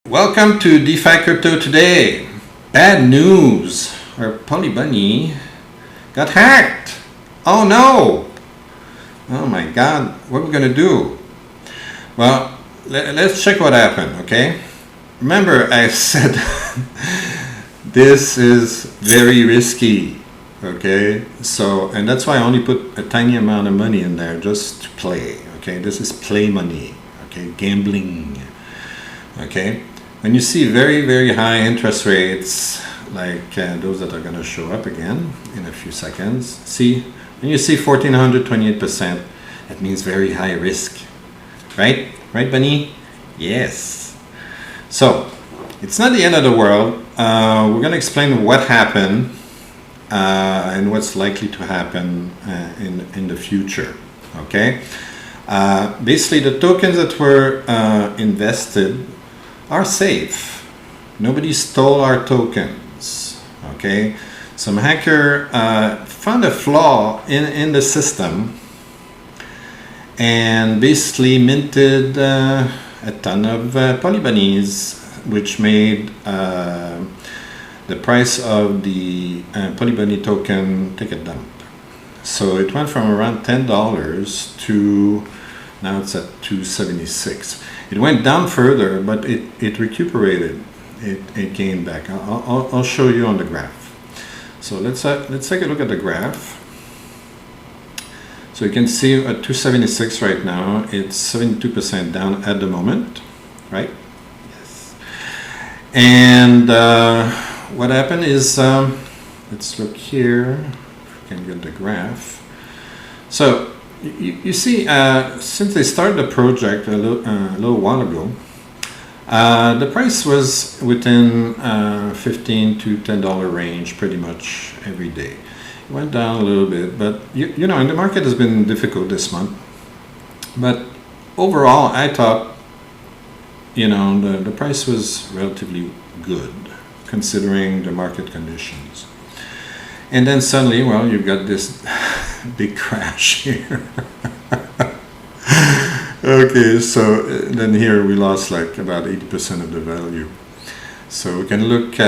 Welcome to DeFi Crypto Today. Bad news. Our PolyBunny got hacked. Oh no! Oh my god, what are we gonna do? Well, let's check what happened, okay? Remember I said this is very risky, okay? So, and that's why I only put a tiny amount of money in there just to play, okay? This is play money, okay? Gambling, okay? When you see very, very high interest rates, like those that are going to show up again in a few seconds, see, when you see 1428%, that means very high risk, right? Right, Bunny? Yes. So, it's not the end of the world. We're going to explain what happened and what's likely to happen in the future, okay? Basically, the tokens that were invested are safe. Nobody stole our tokens, okay? Some hacker found a flaw in the system and basically minted a ton of PolyBunnies, which made the price of the PolyBunny token take a dump. So it went from around $10 to now it's at $2.76. It went down further, but it recuperated. It gained back. I'll show you on the graph. So let's take a look at the graph. So you can see at 276 right now, it's 72% down at the moment, right? Yes. And what happened is, let's look here. If we can get the graph. So you see, since they started the project a little while ago, the price was within $15 to $10 range pretty much every day. It went down a little bit, but you know, and the market has been difficult this month. But overall, I thought, you know, the price was relatively good considering the market conditions. And then suddenly, well, you've got this big crash here. Okay, so then here we lost like about 80% of the value. So we can look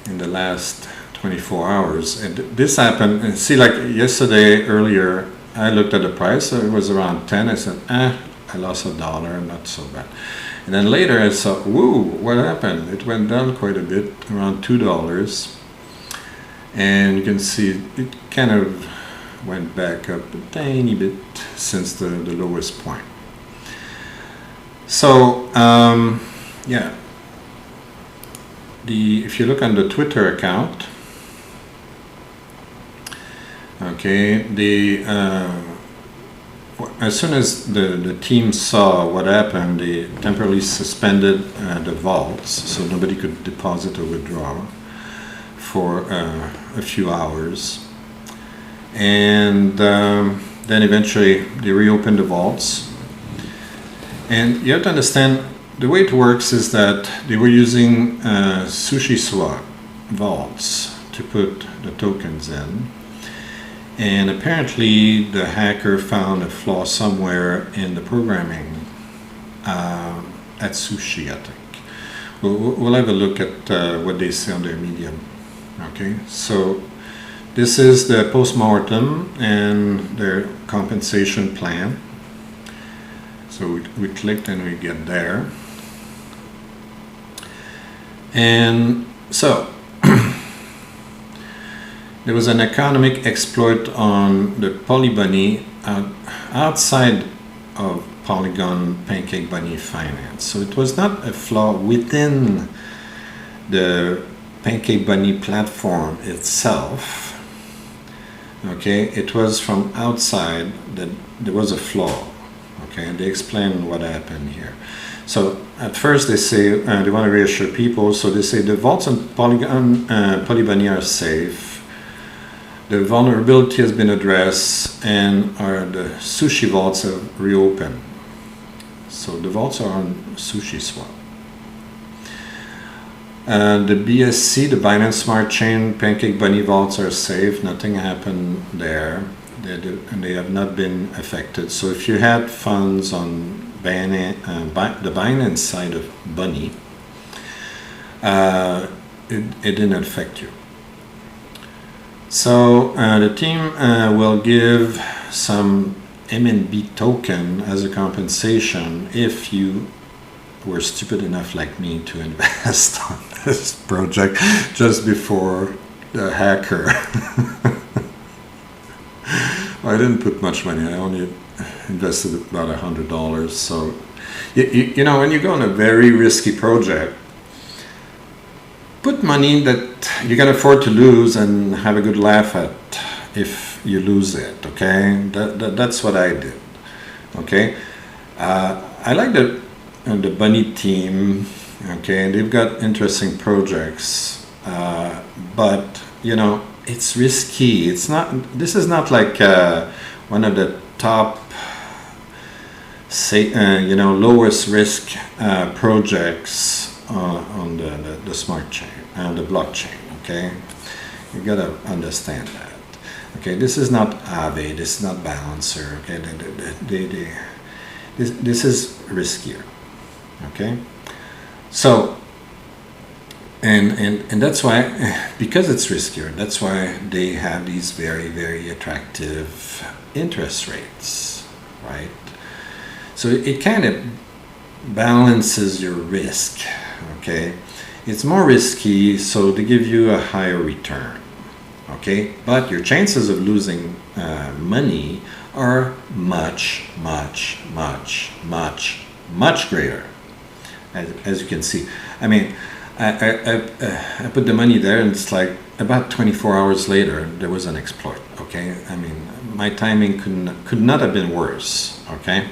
in the last 24 hours. And this happened, and see, like yesterday, earlier, I looked at the price, so it was around 10. I said, I lost $1, not so bad. And then later I saw, whoa, what happened? It went down quite a bit, around $2. And you can see it kind of went back up a tiny bit since the lowest point. So yeah, if you look on the Twitter account, okay, as soon as the team saw what happened, they temporarily suspended the vaults, so nobody could deposit or withdraw for a few hours, and then eventually they reopened the vaults. And you have to understand, the way it works is that they were using Uniswap vaults to put the tokens in, and apparently the hacker found a flaw somewhere in the programming at Sushi, I think. We'll have a look at what they say on their Medium. Okay, so this is the post-mortem and their compensation plan. So we clicked and we get there. And so there was an economic exploit on the PolyBunny outside of Polygon Pancake Bunny Finance. So it was not a flaw within the Pancake Bunny platform itself, okay? It was from outside that there was a flaw, okay? And they explain what happened here. So at first they say they want to reassure people, so they say the vaults on PolyBunny are safe, the vulnerability has been addressed, and the Sushi vaults have reopened. So the vaults are on Uniswap. The BSC, the Binance Smart Chain Pancake Bunny vaults are safe. Nothing happened there, and they have not been affected. So if you had funds on the Binance side of Bunny, it didn't affect you. So the team will give some MNB token as a compensation if you were stupid enough like me to invest on this project just before the hacker. I didn't put much money. I only invested about $100. So, you know, when you go on a very risky project, put money that you can afford to lose and have a good laugh at if you lose it. Okay, that's what I did. Okay, I like the Bunny team. Okay, they've got interesting projects, but you know, it's risky. It's not. This is not like one of the top, say, you know, lowest risk projects on the smart chain, the blockchain. Okay, you gotta understand that. Okay, this is not Aave. This is not Balancer. Okay, this is riskier. Okay, so. And that's why, because it's riskier, that's why they have these very, very attractive interest rates, right? So it kind of balances your risk, okay? It's more risky, so they give you a higher return, okay? But your chances of losing money are much, much, much, much, much greater, as you can see. I mean, I put the money there, and it's like about 24 hours later there was an exploit. Okay, I mean, my timing could not have been worse. Okay,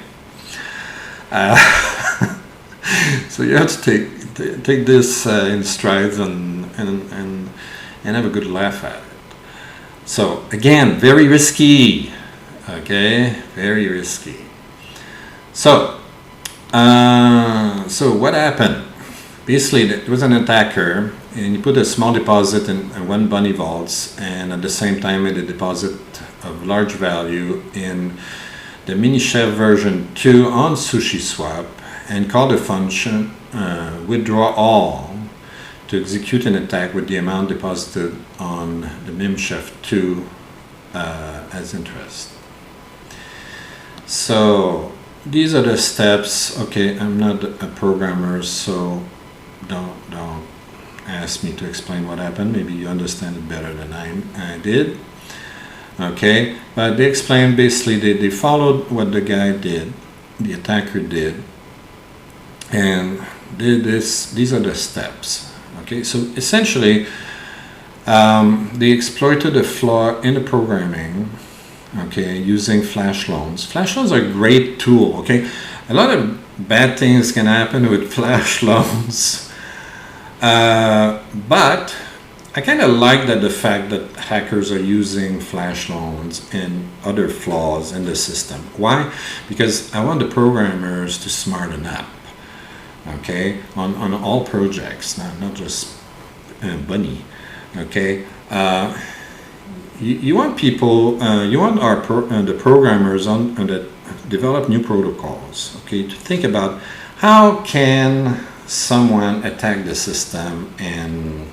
so you have to take this in strides and have a good laugh at it. So again, very risky. Okay, very risky. So what happened? Basically, there was an attacker, and he put a small deposit in one Bunny vaults, and at the same time made a deposit of large value in the Minichev version 2 on Uniswap, and called the function withdraw all to execute an attack with the amount deposited on the Minichev 2 as interest. So these are the steps. Okay, I'm not a programmer, so don't ask me to explain what happened. Maybe you understand it better than I did. Okay, but they explained basically they followed what the guy did, the attacker did, and did this. These are the steps. Okay, so essentially they exploited a flaw in the programming. Okay, using flash loans. Flash loans are a great tool. Okay, a lot of bad things can happen with flash loans. But I kind of like the fact that hackers are using flash loans and other flaws in the system. Why? Because I want the programmers to smarten up, okay, on all projects, not just Bunny, okay. You want people, you want the programmers that develop new protocols, okay, to think about how can someone attack the system and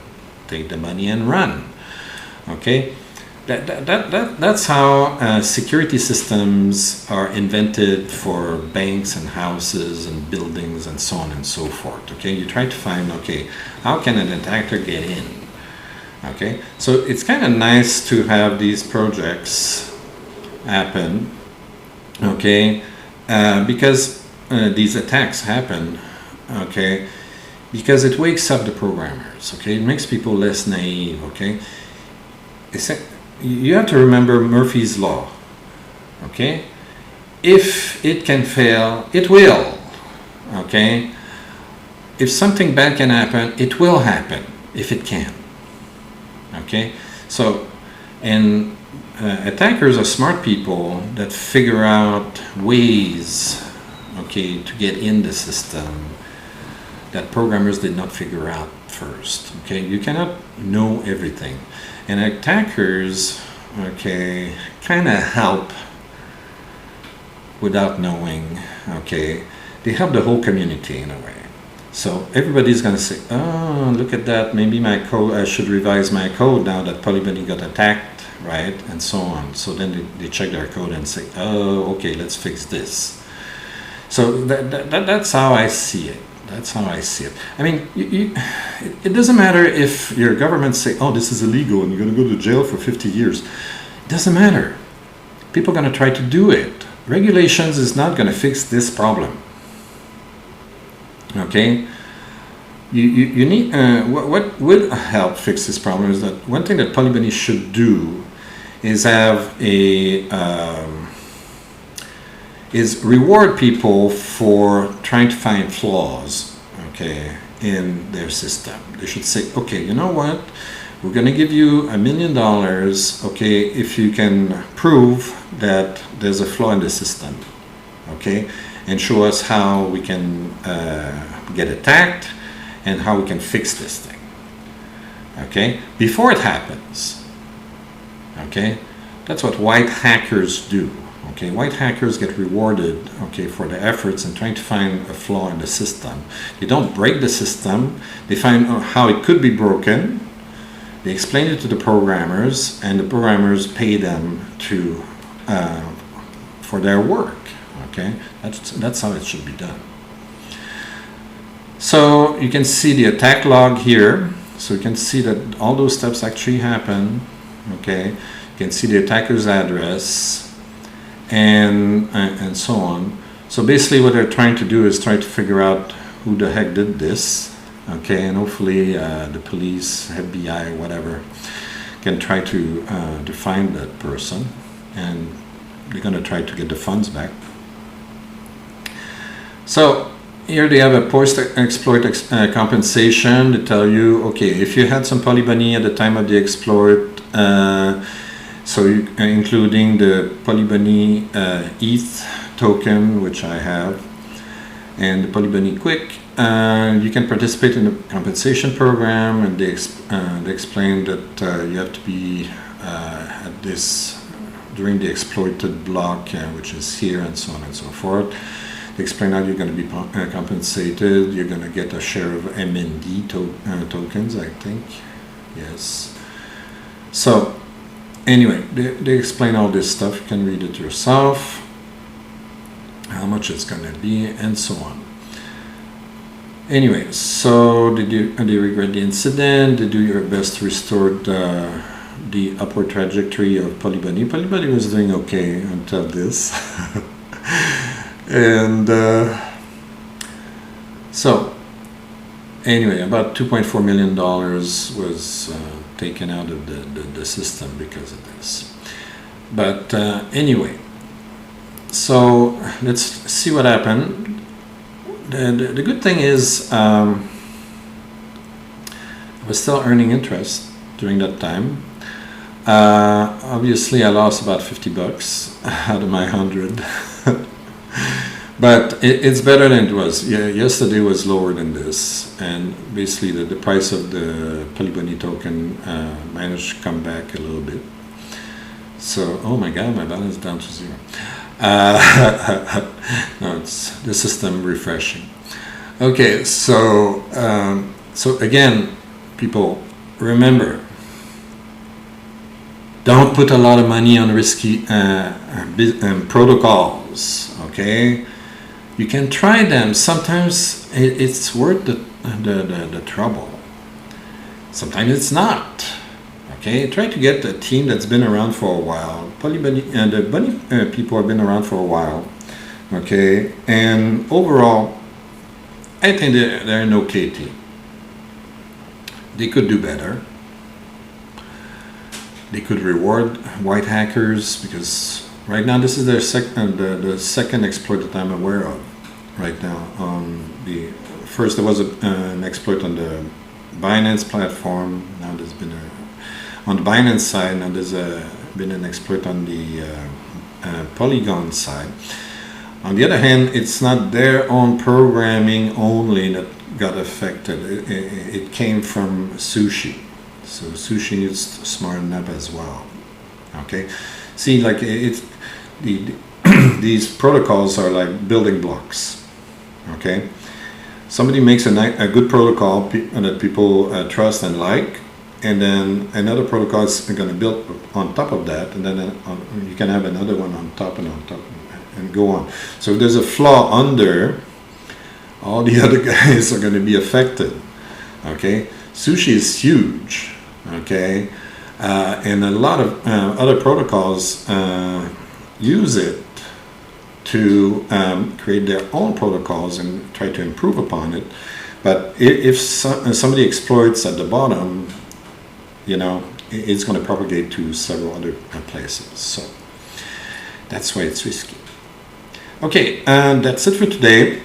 take the money and run. Okay, that's how security systems are invented for banks and houses and buildings and so on and so forth. Okay, you try to find, okay, how can an attacker get in? Okay, so it's kind of nice to have these projects happen. Okay, because these attacks happen. Okay, because it wakes up the programmers. Okay, it makes people less naive. Okay, you have to remember Murphy's law. Okay, if it can fail, it will. Okay, if something bad can happen, it will happen if it can. Okay, so and attackers are smart people that figure out ways, okay, to get in the system that programmers did not figure out first. Okay, you cannot know everything, and attackers, okay, kind of help without knowing. Okay, they help the whole community in a way. So everybody's going to say, oh, look at that, maybe my code, I should revise my code now that PolyBunny got attacked, right? And so on. So then they check their code and say, oh, okay, let's fix this. So that's how I see it. That's how I see it. I mean, it doesn't matter if your government say, oh, this is illegal and you're going to go to jail for 50 years. It doesn't matter. People are going to try to do it. Regulations is not going to fix this problem. Okay, you need what would help fix this problem is that one thing that PolyBunny should do is have a is reward people for trying to find flaws, okay, in their system. They should say, okay, you know what, we're going to give you $1 million, okay, if you can prove that there's a flaw in the system, okay, and show us how we can get attacked and how we can fix this thing, okay, before it happens, okay. That's what white hackers do, okay. White hackers get rewarded, okay, for their efforts in trying to find a flaw in the system. They don't break the system, they find how it could be broken, they explain it to the programmers, and the programmers pay them to for their work. Okay, that's how it should be done. So you can see the attack log here. So you can see that all those steps actually happen. Okay, you can see the attacker's address and so on. So basically, what they're trying to do is try to figure out who the heck did this. Okay, and hopefully the police, FBI, whatever, can try to find that person, and they're going to try to get the funds back. So here they have a post-exploit compensation. They tell you, okay, if you had some PolyBunny at the time of the exploit, so including the PolyBunny ETH token, which I have, and the PolyBunny Quick, you can participate in the compensation program, and they explain that you have to be at this during the exploited block, which is here, and so on and so forth. They explain how you're going to be compensated. You're going to get a share of MND tokens, I think. Yes. So anyway, they explain all this stuff. You can read it yourself, how much it's going to be, and so on. Anyway, so they regret the incident. They do your best to restore the upward trajectory of PolyBunny. PolyBunny was doing okay until this. And so anyway, about $2.4 million was taken out of the system because of this. But anyway, so let's see what happened. The good thing is I was still earning interest during that time. Obviously I lost about $50 out of my 100. But it's better than it was. Yeah, yesterday was lower than this, and basically the price of the PolyBunny token managed to come back a little bit. So, oh my God, my balance is down to 0. No, it's the system refreshing. Okay, so so again, people, remember, don't put a lot of money on risky protocols. Okay, you can try them. Sometimes it's worth the trouble. Sometimes it's not. Okay, try to get a team that's been around for a while. PolyBunny and the Bunny people have been around for a while. Okay, and overall, I think they're an okay team. They could do better. They could reward white hackers, because right now this is their the second exploit that I'm aware of right now. First there was an exploit on the Binance platform. Now there's been on the Binance side. Now there's been an exploit on the Polygon side. On the other hand, it's not their own programming only that got affected. It came from Sushi. So Sushi needs to smarten up as well. Okay, see, like it's these protocols are like building blocks. Okay, somebody makes a good protocol that people trust and like, and then another protocol is going to build on top of that, and then you can have another one on top and go on. So if there's a flaw under, all the other guys are going to be affected. Okay, sushi is huge. Okay, and a lot of other protocols use it to create their own protocols and try to improve upon it. But if somebody exploits at the bottom, you know, it's going to propagate to several other places. So that's why it's risky. Okay, and that's it for today.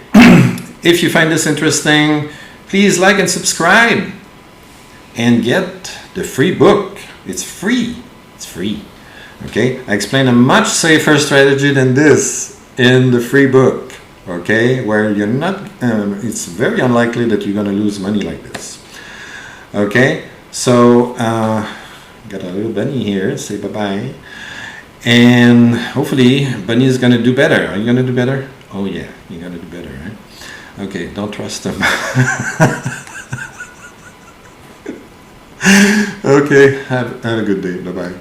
If you find this interesting, please like and subscribe and get the free book. It's free. It's free. Okay, I explain a much safer strategy than this in the free book. Okay, where you're not, it's very unlikely that you're going to lose money like this. Okay, so got a little bunny here. Say bye-bye. And hopefully Bunny is going to do better. Are you going to do better? Oh yeah, you're going to do better, right? Okay, don't trust him. Okay, have a good day. Bye-bye.